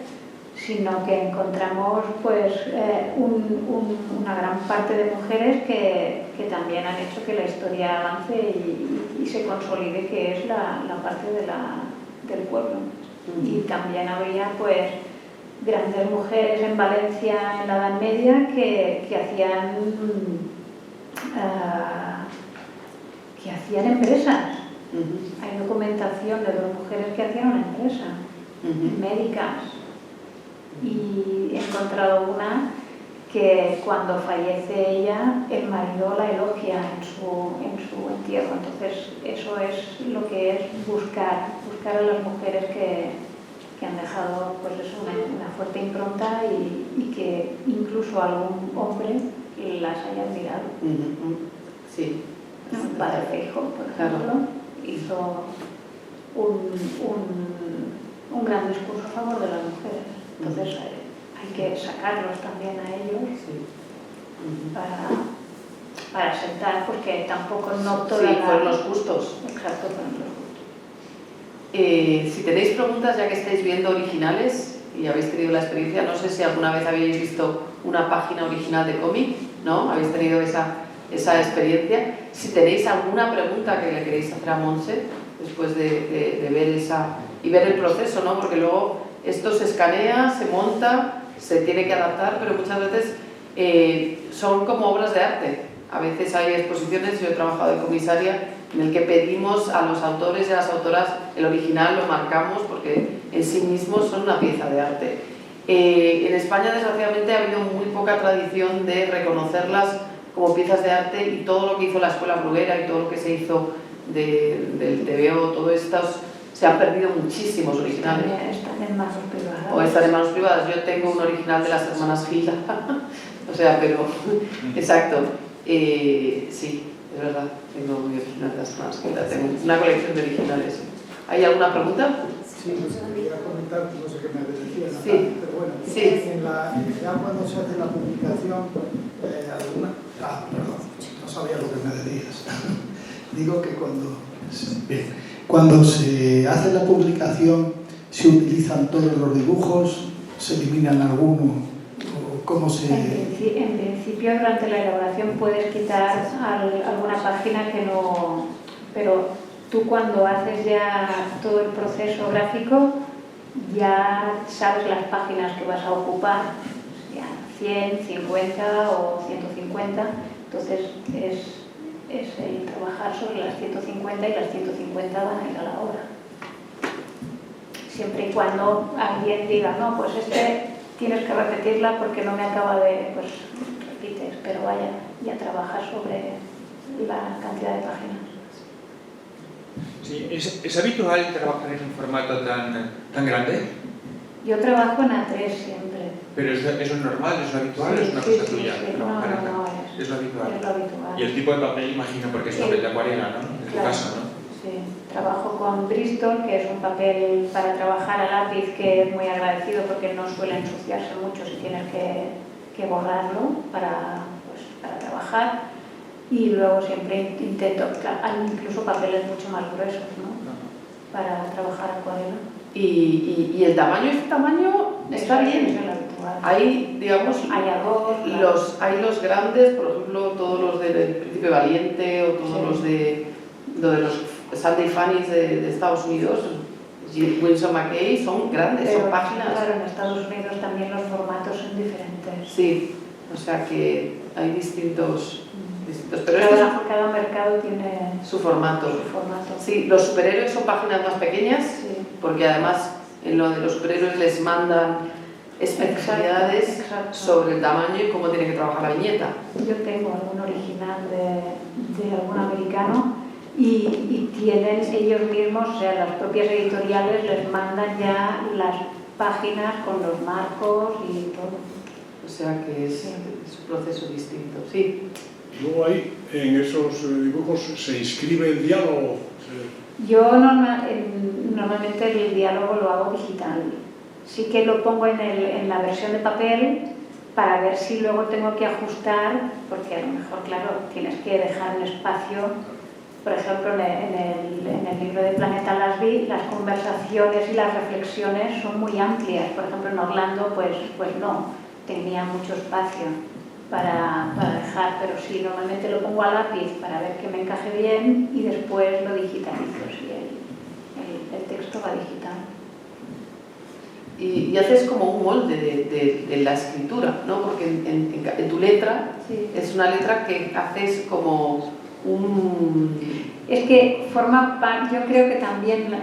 sino que encontramos pues una gran parte de mujeres que también han hecho que la historia avance y se consolide, que es la parte del pueblo. Y también habría pues grandes mujeres en Valencia en la Edad Media que hacían empresas. Hay documentación de 2 mujeres que hacían una empresa, médicas. Y he encontrado una que cuando fallece ella, el marido la elogia en su entierro. Entonces eso es lo que es buscar a las mujeres que han dejado pues eso, una fuerte impronta y que incluso algún hombre las haya admirado. Sí, El padre Feijóo, por ejemplo, hizo un gran discurso a favor de las mujeres. Entonces hay que sacarlos también a ellos para sentar, porque tampoco no todas fueron los justos. Exacto, fueron los justos. Si tenéis preguntas, ya que estáis viendo originales y habéis tenido la experiencia, no sé si alguna vez habéis visto una página original de cómic, ¿no? ¿Habéis tenido esa experiencia? Si tenéis alguna pregunta que le queréis hacer a Montse después de ver esa y ver el proceso, ¿no? Porque luego esto se escanea, se monta, se tiene que adaptar, pero muchas veces son como obras de arte. A veces hay exposiciones, yo he trabajado de comisaria, en el que pedimos a los autores y a las autoras el original, lo marcamos porque en sí mismos son una pieza de arte. En España, desgraciadamente, ha habido muy poca tradición de reconocerlas como piezas de arte, y todo lo que hizo la Escuela Bruguera y todo lo que se hizo del TVO, todo esto, se han perdido muchísimos originales. Están en manos privadas. O están en manos privadas. Yo tengo un original de las hermanas Gilda, o sea, pero exacto. Sí, es verdad, tengo mi original de las hermanas Gilda, tengo una colección de originales. ¿Hay alguna pregunta? Sí, pues quería comentar, no sé qué me decías, sí. Pero bueno, sí. Ya cuando se hace la publicación, perdón, no sabía lo que me decías. Digo que cuando se hace la publicación, se utilizan todos los dibujos, se eliminan algunos, o cómo se... En principio, durante la elaboración puedes quitar alguna página que no... Pero tú, cuando haces ya todo el proceso gráfico, ya sabes las páginas que vas a ocupar, ya 100, 50 o 150, entonces es el trabajar sobre las 150, y las 150 van a ir a la obra. Siempre y cuando alguien diga, no, pues tienes que repetirla porque no me acaba de... pues repites, pero vaya, ya trabajas sobre la cantidad de páginas. Sí, ¿es habitual trabajar en un formato tan grande? Yo trabajo en A3 siempre. ¿Pero eso es normal, es lo habitual, Sí, es una sí, cosa sí, tuya? sí. Trabajar No, es lo habitual. Es lo habitual. Y el tipo de papel, imagino, porque es papel de acuarela, ¿no? En tu caso, ¿no? Sí, trabajo con Bristol, que es un papel para trabajar a lápiz que es muy agradecido porque no suele ensuciarse mucho si tienes que borrarlo para trabajar. Y luego siempre intento, hay incluso papeles mucho más gruesos, ¿no? Para trabajar acuarela. ¿Y el tamaño? ¿Este tamaño está bien? Es el habitual. Hay, digamos, hay hay los grandes, por ejemplo, todos los del Príncipe Valiente, o todos los de los Sunday Funnies de Estados Unidos, Winsor McCay, son grandes, pero, son páginas. Claro, en Estados Unidos también los formatos son diferentes. Sí, o sea que hay distintos, pero cada mercado tiene su formato. Sí, los superhéroes son páginas más pequeñas, sí. Porque además en lo de los superhéroes les mandan especificidades sobre el tamaño y cómo tiene que trabajar la viñeta. Yo tengo algún original de algún americano y tienen ellos mismos, o sea, las propias editoriales les mandan ya las páginas con los marcos y todo. O sea que es un proceso distinto, sí. Luego ahí, en esos dibujos, ¿se inscribe el diálogo? Yo normalmente el diálogo lo hago digital. Sí que lo pongo en la versión de papel para ver si luego tengo que ajustar, porque a lo mejor, claro, tienes que dejar un espacio. Por ejemplo, en el libro de Planeta Lasby, las conversaciones y las reflexiones son muy amplias. Por ejemplo, en Orlando, pues no, tenía mucho espacio para dejar, pero sí, normalmente lo pongo a lápiz para ver que me encaje bien y después lo digitalizo, sí, el texto va digital. Y haces como un molde de la escritura, ¿no? Porque en tu letra es una letra que haces como Es que forma parte, yo creo que también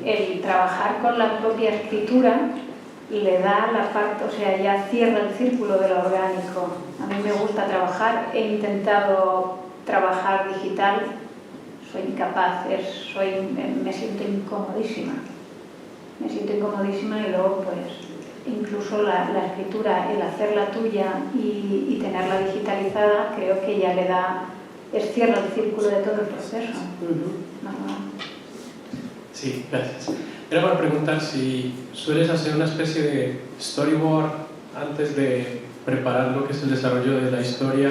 el trabajar con la propia escritura le da la parte, o sea, ya cierra el círculo de lo orgánico. A mí me gusta trabajar, he intentado trabajar digital, soy incapaz, me siento incomodísima. Me siento incomodísima y luego, pues, incluso la escritura, el hacerla tuya y tenerla digitalizada, creo que ya le da cierra el círculo de todo el proceso. Sí, gracias. Era para preguntar si sueles hacer una especie de storyboard antes de preparar lo que es el desarrollo de la historia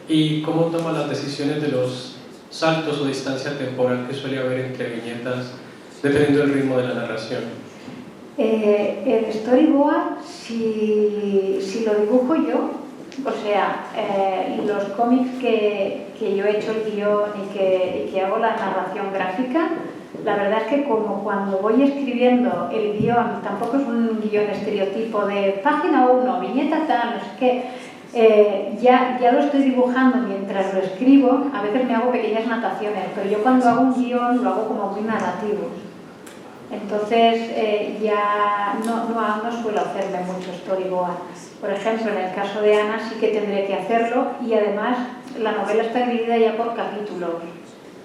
y cómo tomas las decisiones de los saltos o distancia temporal que suele haber entre viñetas dependiendo del ritmo de la narración. El storyboard, si lo dibujo yo, o sea, los cómics que yo he hecho el guión y que hago la narración gráfica, la verdad es que como cuando voy escribiendo el guión, tampoco es un guión estereotipo de página 1, viñeta tal, no sé qué, ya lo estoy dibujando mientras lo escribo. A veces me hago pequeñas anotaciones, pero yo cuando hago un guión lo hago como muy narrativo. Entonces ya no suelo hacerme mucho storyboard. Por ejemplo, en el caso de Ana sí que tendré que hacerlo, y además la novela está dividida ya por capítulos.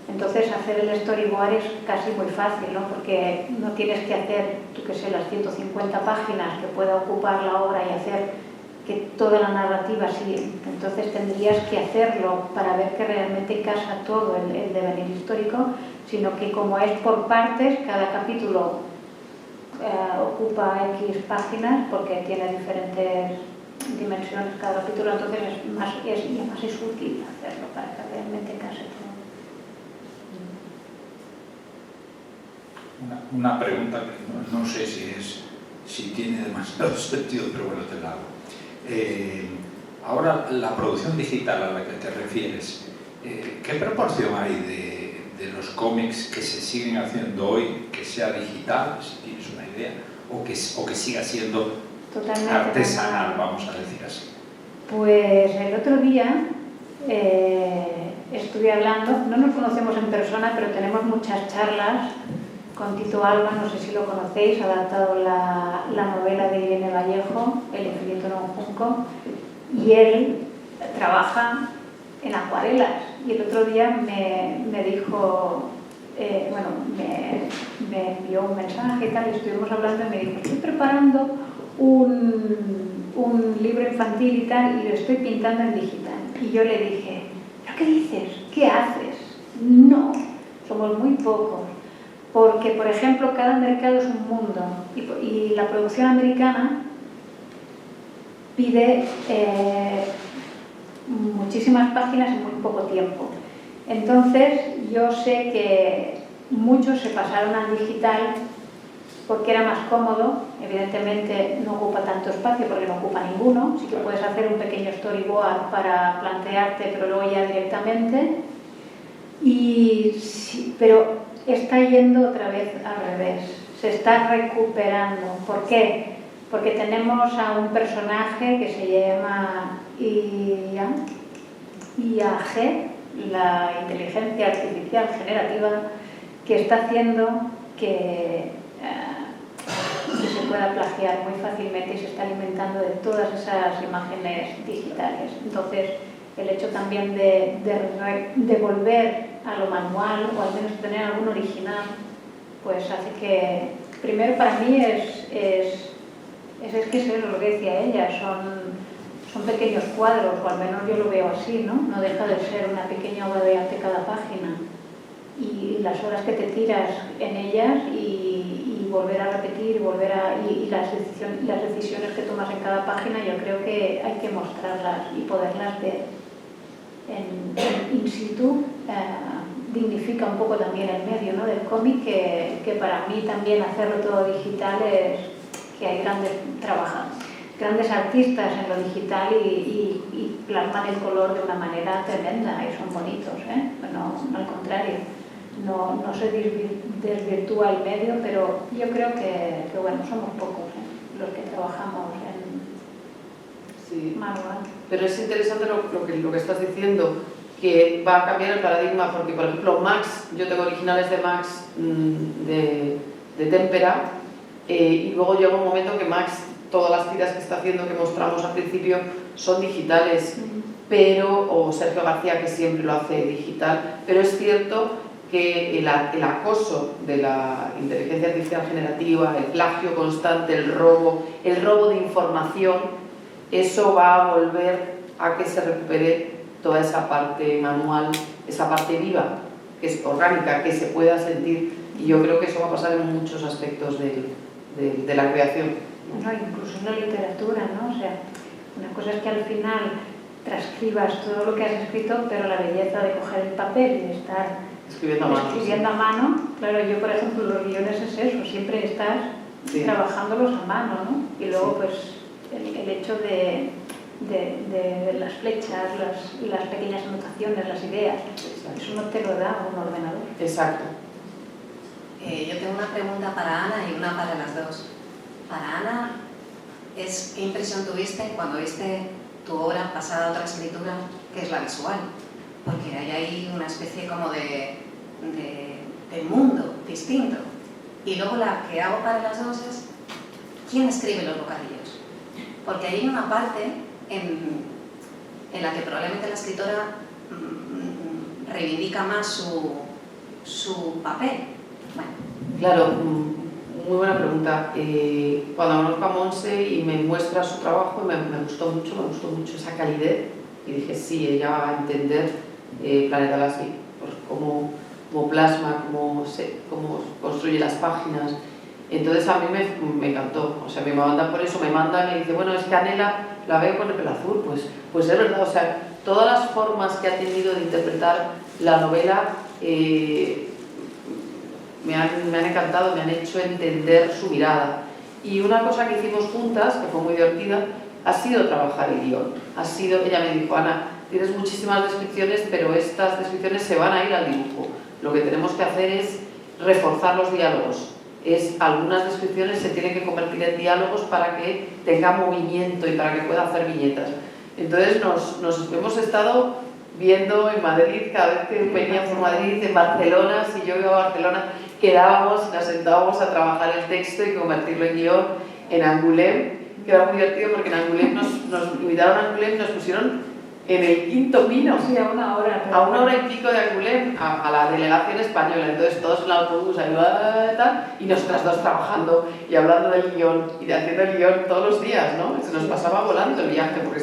Entonces hacer el storyboard es casi muy fácil, ¿no? Porque no tienes que hacer, tú que sé, las 150 páginas que pueda ocupar la obra y hacer que toda la narrativa sí. Entonces tendrías que hacerlo para ver que realmente casa todo el devenir histórico, sino que como es por partes, cada capítulo ocupa X páginas porque tiene diferentes dimensiones cada capítulo, entonces es más útil hacerlo para que realmente case todo. Una pregunta que no sé si tiene demasiado sentido, pero bueno, te la hago. Ahora, la producción digital a la que te refieres, ¿qué proporción hay de los cómics que se siguen haciendo hoy que sea digital, si tienes una idea, o que siga siendo totalmente artesanal, vamos a decir así? Pues el otro día estuve hablando, no nos conocemos en persona, pero tenemos muchas charlas con Tito Alba, no sé si lo conocéis, ha adaptado la novela de Irene Vallejo, El infinito en un junco, y él trabaja en acuarelas. Y el otro día me dijo, me envió un mensaje y tal, y estuvimos hablando y me dijo, estoy preparando un libro infantil y tal, y lo estoy pintando en digital. Y yo le dije, ¿pero qué dices? ¿Qué haces? No, somos muy pocos. Porque, por ejemplo, cada mercado es un mundo y la producción americana pide muchísimas páginas en muy poco tiempo. Entonces, yo sé que muchos se pasaron al digital porque era más cómodo. Evidentemente no ocupa tanto espacio porque no ocupa ninguno. Sí que puedes hacer un pequeño storyboard para plantearte, pero luego ya directamente. Pero está yendo otra vez al revés, se está recuperando. ¿Por qué? Porque tenemos a un personaje que se llama IAG, la inteligencia artificial generativa, que está haciendo que se pueda plagiar muy fácilmente y se está alimentando de todas esas imágenes digitales. Entonces, el hecho también de volver a lo manual, o al menos tener algún original, pues hace que, primero para mí es que eso es lo que decía ella, son pequeños cuadros, o al menos yo lo veo así, ¿no? No deja de ser una pequeña obra de arte cada página, y las horas que te tiras en ellas y volver a repetir y las decisiones que tomas en cada página, yo creo que hay que mostrarlas y poderlas ver in situ. Dignifica un poco también el medio, ¿no?, del cómic, que para mí también hacerlo todo digital es que hay grandes artistas en lo digital y plasman el color de una manera tremenda y son bonitos, ¿eh? No al contrario, no se desvirtúa el medio, pero yo creo que bueno, somos pocos, ¿eh?, los que trabajamos en manual. Pero es interesante lo que estás diciendo, que va a cambiar el paradigma, porque por ejemplo Max, yo tengo originales de Max de témpera, y luego llega un momento que Max, todas las tiras que está haciendo, que mostramos al principio, son digitales, o Sergio García, que siempre lo hace digital, pero es cierto que el acoso de la inteligencia artificial generativa, el plagio constante, el robo de información, eso va a volver a que se recupere toda esa parte manual esa parte viva, que es orgánica, que se pueda sentir, y yo creo que eso va a pasar en muchos aspectos de la creación. No, incluso en la literatura, ¿no? O sea, una cosa es que al final transcribas todo lo que has escrito, pero la belleza de coger el papel y estar escribiendo a mano, claro, yo por ejemplo los guiones es eso, siempre estás trabajándolos a mano, ¿no? Y luego pues el hecho de las flechas, las pequeñas anotaciones, las ideas, eso no te lo da un ordenador. Exacto. Yo tengo una pregunta para Ana y una para las dos. Para Ana, ¿qué impresión tuviste cuando viste tu obra pasada a otra escritura, que es la visual? Porque hay ahí una especie como de mundo distinto. Y luego la que hago para las dos es, ¿quién escribe los bocadillos? Porque hay una parte en la que probablemente la escritora reivindica más su papel. Bueno. Claro, muy buena pregunta. Cuando conozco a Monse y me muestra su trabajo, me gustó mucho esa calidez, y dije, sí, ella va a entender Planeta Lassi, pues cómo plasma, cómo construye las páginas. Entonces a mí me encantó, o sea, me manda por eso, me dice, bueno, es que Anela la veo con el pelo azul, pues es verdad, o sea, todas las formas que ha tenido de interpretar la novela me han encantado, me han hecho entender su mirada. Y una cosa que hicimos juntas, que fue muy divertida, ha sido trabajar el guión. Ella me dijo, Ana, tienes muchísimas descripciones, pero estas descripciones se van a ir al dibujo. Lo que tenemos que hacer es reforzar los diálogos. Algunas descripciones se tienen que convertir en diálogos para que tenga movimiento y para que pueda hacer viñetas. Entonces nos hemos estado viendo en Madrid, cada vez que venía por Madrid, en Barcelona, si yo iba a Barcelona, quedábamos y nos sentábamos a trabajar el texto y convertirlo en guión en Angoulême, que era muy divertido porque en Angoulême nos invitaron a Angoulême y nos pusieron en el quinto pino, sí, a una hora y pico de Angoulême, a la delegación española. Entonces todos en el autobús ahí, y nosotras dos trabajando y hablando del guión y haciendo el guión todos los días, ¿no? Se nos pasaba volando el viaje porque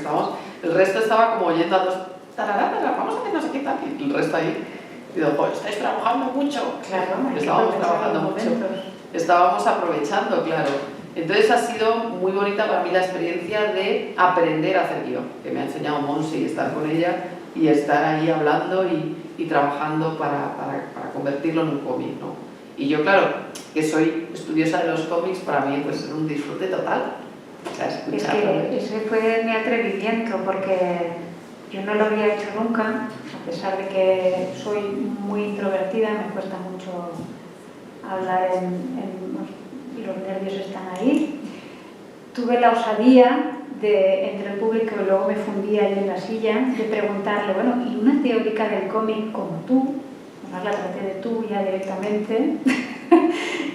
el resto estaba como oyendo a dos, vamos a hacer no sé qué tal, y el resto ahí. Y digo, pues estáis trabajando mucho. Claro, estábamos trabajando mucho. Estábamos aprovechando, claro. Entonces ha sido muy bonita para mí la experiencia de aprender a hacer guión, que me ha enseñado Monse, y estar con ella y estar ahí hablando y trabajando para convertirlo en un cómic, ¿no? Y yo, claro, que soy estudiosa de los cómics, para mí pues es un disfrute total. O sea, escucharlo. Ese fue mi atrevimiento, porque yo no lo había hecho nunca, a pesar de que soy muy introvertida, me cuesta mucho hablar y los nervios están ahí. Tuve la osadía entre el público, y luego me fundí ahí en la silla, de preguntarle, bueno, ¿y una teórica del cómic como tú? Además la traté de tú ya directamente.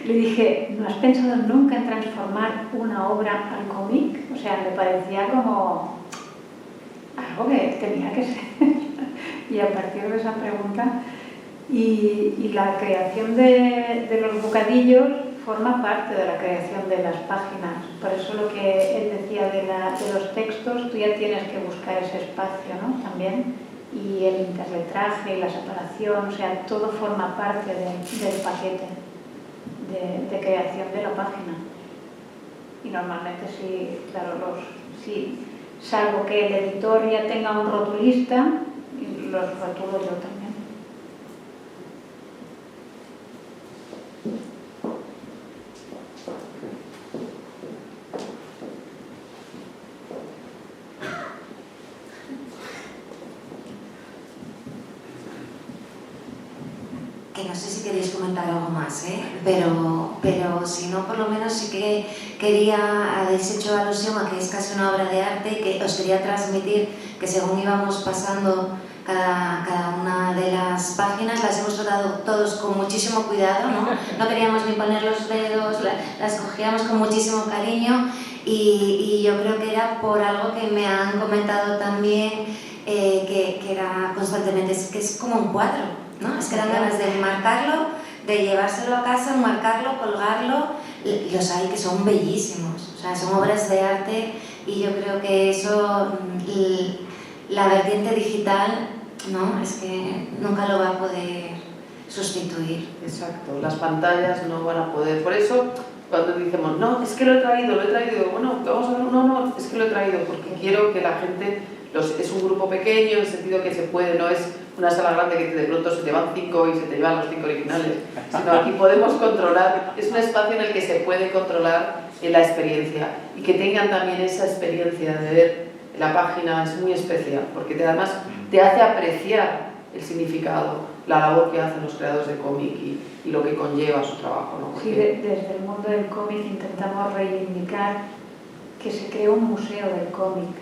Le dije, ¿no has pensado nunca en transformar una obra al cómic? O sea, me parecía como algo que tenía que ser. Y a partir de esa pregunta, y la creación de los bocadillos forma parte de la creación de las páginas. Por eso lo que él decía de los textos, tú ya tienes que buscar ese espacio, ¿no? También, y el interletraje y la separación, o sea, todo forma parte del paquete de creación de la página. Y normalmente sí, claro, salvo que el editor ya tenga un rotulista, los rotulo yo también. Que no sé si queréis comentar algo más, pero si no, por lo menos sí que habéis hecho alusión a que es casi una obra de arte, y que os quería transmitir que según íbamos pasando cada una de las páginas, las hemos tratado todos con muchísimo cuidado, ¿no? No queríamos ni poner los dedos, las cogíamos con muchísimo cariño, y yo creo que era por algo que me han comentado también, que era constantemente, que es como un cuadro, ¿no? Es que dan ganas de marcarlo, de llevárselo a casa, marcarlo, colgarlo. Los hay que son bellísimos, o sea, son obras de arte, y yo creo que eso, la vertiente digital ¿no? Es que nunca lo va a poder sustituir. Exacto, las pantallas no van a poder. Por eso, cuando decimos, no, es que lo he traído, bueno, vamos a ver, no, es que lo he traído porque quiero que la gente, es un grupo pequeño, en el sentido que se puede, no es una sala grande que de pronto se te van 5 y se te llevan los 5 originales, sino aquí podemos controlar, es un espacio en el que se puede controlar la experiencia y que tengan también esa experiencia de ver la página, es muy especial, porque además te hace apreciar el significado, la labor que hacen los creadores de cómic y lo que conlleva su trabajo, ¿no? Sí, desde el mundo del cómic intentamos reivindicar que se cree un museo del cómic,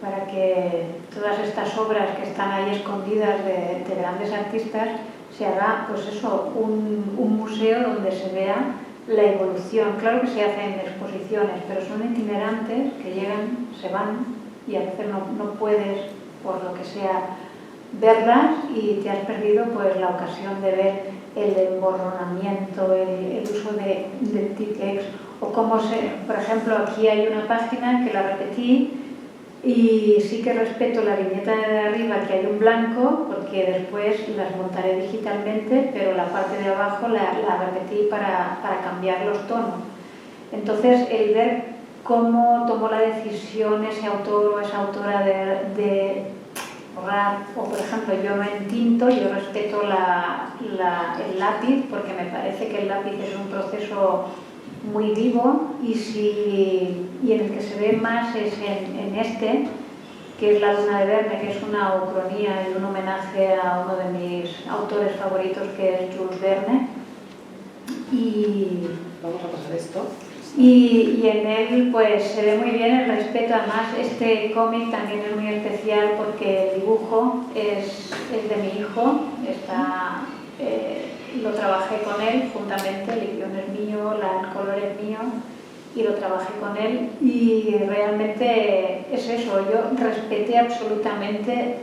para que todas estas obras que están ahí escondidas de grandes artistas se haga, pues eso, un museo donde se vea la evolución. Claro que se hacen exposiciones, pero son itinerantes que llegan, se van y a veces no puedes, por lo que sea, verlas y te has perdido pues la ocasión de ver el emborronamiento, el uso del tipex o cómo por ejemplo, aquí hay una página que la repetí y sí que respeto la viñeta de arriba, que hay un blanco, porque después las montaré digitalmente, pero la parte de abajo la repetí para cambiar los tonos. Entonces, el ver cómo tomó la decisión ese autor o esa autora de borrar, o por ejemplo, yo no entinto, yo respeto el lápiz, porque me parece que el lápiz es un proceso muy vivo y en el que se ve más es en este, que es La Luna de Verne, que es una ucronía y un homenaje a uno de mis autores favoritos, que es Jules Verne. Y vamos a pasar esto. Y en él pues se ve muy bien el respeto. Además, este cómic también es muy especial porque el dibujo es de mi hijo, lo trabajé con él juntamente, el guión es mío, el color es mío y lo trabajé con él y realmente es eso, yo respeté absolutamente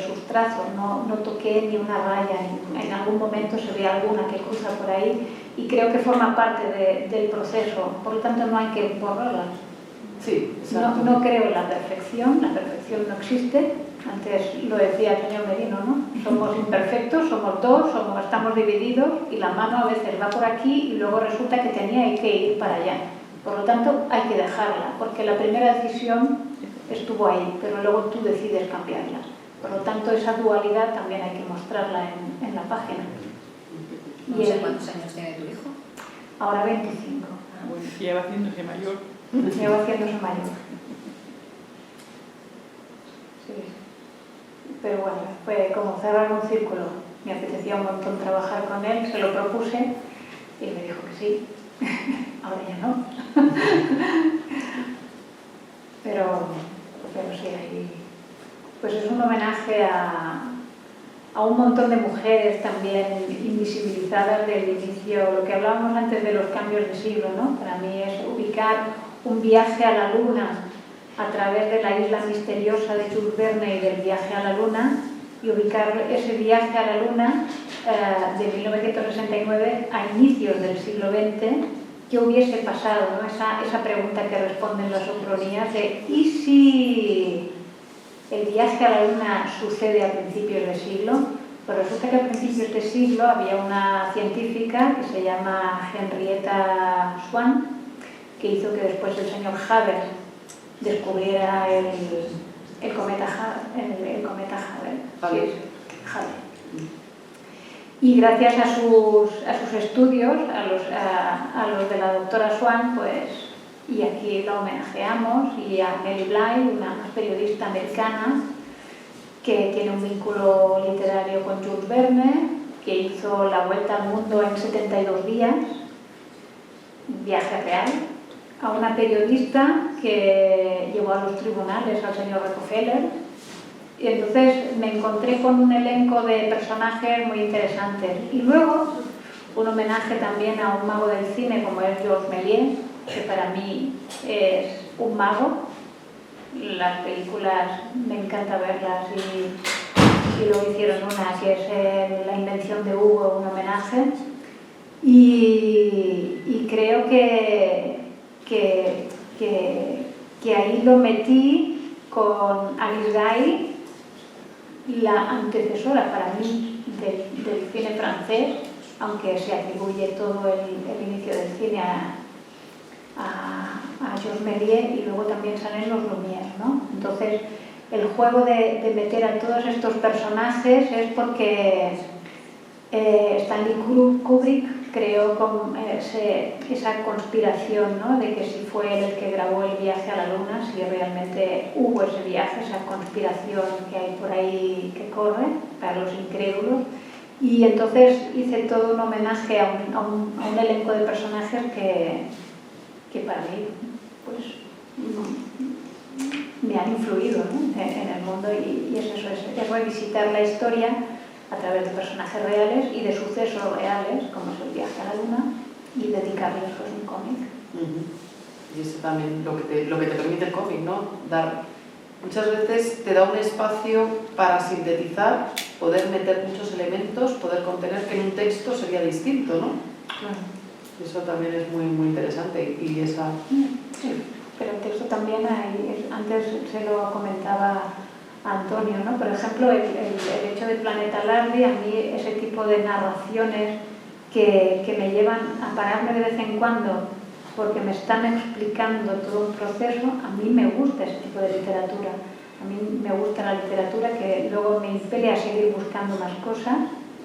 sus trazos, no toqué ni una raya, en algún momento se ve alguna que cruza por ahí y creo que forma parte del proceso, por lo tanto no hay que borrarlas. Sí, exacto. No creo en la perfección no existe. Antes lo decía el señor Merino, ¿no? Somos imperfectos, somos dos, estamos divididos y la mano a veces va por aquí y luego resulta que tenía que ir para allá. Por lo tanto, hay que dejarla, porque la primera decisión estuvo ahí, pero luego tú decides cambiarla. Por lo tanto, esa dualidad también hay que mostrarla en la página. No sé cuántos años tiene tu hijo. Ahora 25. Bueno, ya va haciéndose mayor. Ya va haciéndose mayor. Sí. Pero bueno, fue como cerrar un círculo. Me apetecía un montón trabajar con él, se lo propuse y me dijo que sí. Ahora ya no. pero sí, ahí, pues es un homenaje a un montón de mujeres también invisibilizadas del inicio, lo que hablábamos antes de los cambios de siglo, ¿no? Para mí es ubicar un viaje a la luna a través de la isla misteriosa de Jules Verne y del viaje a la luna, y ubicar ese viaje a la luna de 1969 a inicios del siglo XX, ¿qué hubiese pasado? ¿No? Esa pregunta que responden las ucronías de ¿y si el viaje a la luna sucede a principios de siglo? Pues resulta que a principios de siglo había una científica que se llama Henrietta Swan, que hizo que después el señor Hubble descubriera el cometa Hubble. Sí, Hubble. Y gracias a sus estudios, a los de la doctora Swan, pues, y aquí la homenajeamos, y a Nellie Bly, una periodista americana que tiene un vínculo literario con Jules Verne, que hizo la vuelta al mundo en 72 días, un viaje real, a una periodista que llevó a los tribunales al señor Rockefeller. Y entonces me encontré con un elenco de personajes muy interesantes. Y luego un homenaje también a un mago del cine como es Georges Méliès, que para mí es un mago. Las películas me encanta verlas y luego hicieron una que es La invención de Hugo, un homenaje. Y creo que ahí lo metí con Alice Guy, la antecesora para mí del cine francés, aunque se atribuye todo el inicio del cine a Georges Méliès, y luego también salen los Lumière, ¿no? Entonces, el juego de meter a todos estos personajes es porque Stanley Kubrick creó esa conspiración, ¿no? De que si fue él el que grabó el viaje a la Luna, si realmente hubo ese viaje, esa conspiración que hay por ahí que corre para los incrédulos. Y entonces hice todo un homenaje a un elenco de personajes que para mí pues, me han influido, ¿no? en el mundo, y es eso, es revisitar la historia a través de personajes reales y de sucesos reales, como es el viaje a la Luna, y dedicarles pues, un cómic. Y eso también lo que te permite el cómic, ¿no? Muchas veces te da un espacio para sintetizar, poder meter muchos elementos, poder contener, que en un texto sería distinto, ¿no? Claro. Eso también es muy, muy interesante. Y esa... Sí, pero el texto también hay, antes se lo comentaba Antonio, ¿no? Por ejemplo, el hecho de Planeta Lardi, a mí ese tipo de narraciones que me llevan a pararme de vez en cuando porque me están explicando todo un proceso, a mí me gusta ese tipo de literatura. A mí me gusta la literatura que luego me impele a seguir buscando más cosas,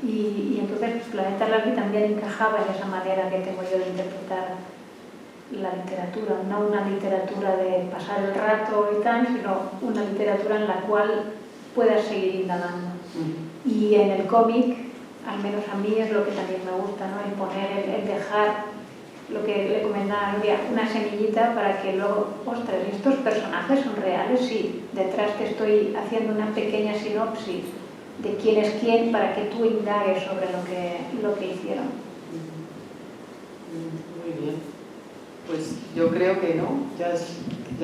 y entonces Planeta Lardi también encajaba en esa manera que tengo yo de interpretar la literatura, no una literatura de pasar el rato y tal, sino una literatura en la cual puedas seguir indagando. Y en el cómic, al menos a mí, es lo que también me gusta, ¿no? El poner, el dejar, lo que le comentaba a Nuria, una semillita para que luego, ostras, ¿estos personajes son reales? Sí, detrás te estoy haciendo una pequeña sinopsis de quién es quién para que tú indagues sobre lo que hicieron. Muy bien. Pues yo creo que no, ya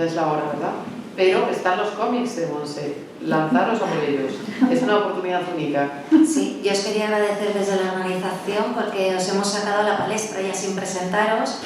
es la hora, ¿verdad? Pero están los cómics de Montse, lanzaros a por ellos, es una oportunidad única. Sí, yo os quería agradecer desde la organización porque os hemos sacado a la palestra ya sin presentaros.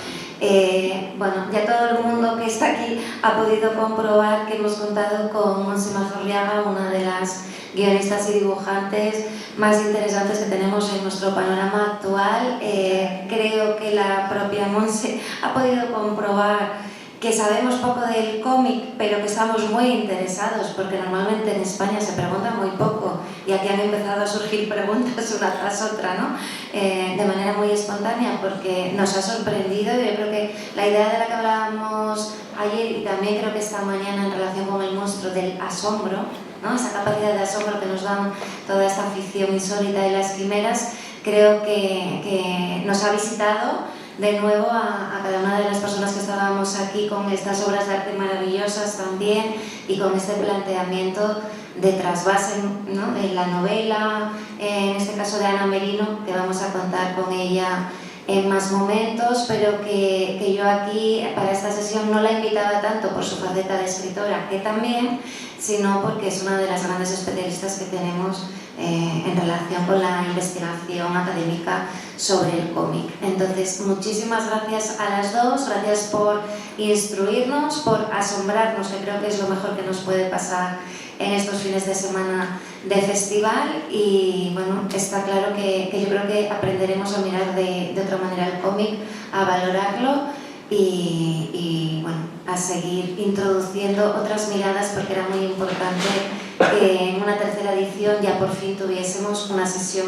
Bueno, ya todo el mundo que está aquí ha podido comprobar que hemos contado con Montse Mazorriaga, una de las guionistas y dibujantes más interesantes que tenemos en nuestro panorama actual. Creo que la propia Montse ha podido comprobar que sabemos poco del cómic, pero que estamos muy interesados, porque normalmente en España se pregunta muy poco, y aquí han empezado a surgir preguntas una tras otra, ¿no? De manera muy espontánea, porque nos ha sorprendido. Yo creo que la idea de la que hablábamos ayer, y también creo que esta mañana en relación con el monstruo del asombro, ¿no? Esa capacidad de asombro que nos dan toda esta ficción insólita y las quimeras, creo que nos ha visitado de nuevo a cada una de las personas que estábamos aquí con estas obras de arte maravillosas también, y con este planteamiento de trasvase, ¿no? En la novela, en este caso de Ana Merino, que vamos a contar con ella en más momentos, pero que yo aquí para esta sesión no la invitaba tanto por su faceta de escritora, que también, sino porque es una de las grandes especialistas que tenemos en relación con la investigación académica sobre el cómic. Entonces, muchísimas gracias a las dos, gracias por instruirnos, por asombrarnos, que creo que es lo mejor que nos puede pasar en estos fines de semana de festival. Y bueno, está claro que yo creo que aprenderemos a mirar de otra manera el cómic, a valorarlo y bueno, a seguir introduciendo otras miradas, porque era muy importante que en una tercera edición ya por fin tuviésemos una sesión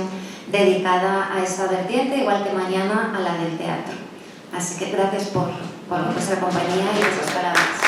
dedicada a esta vertiente, igual que mañana a la del teatro. Así que gracias por vuestra compañía y vuestras palabras.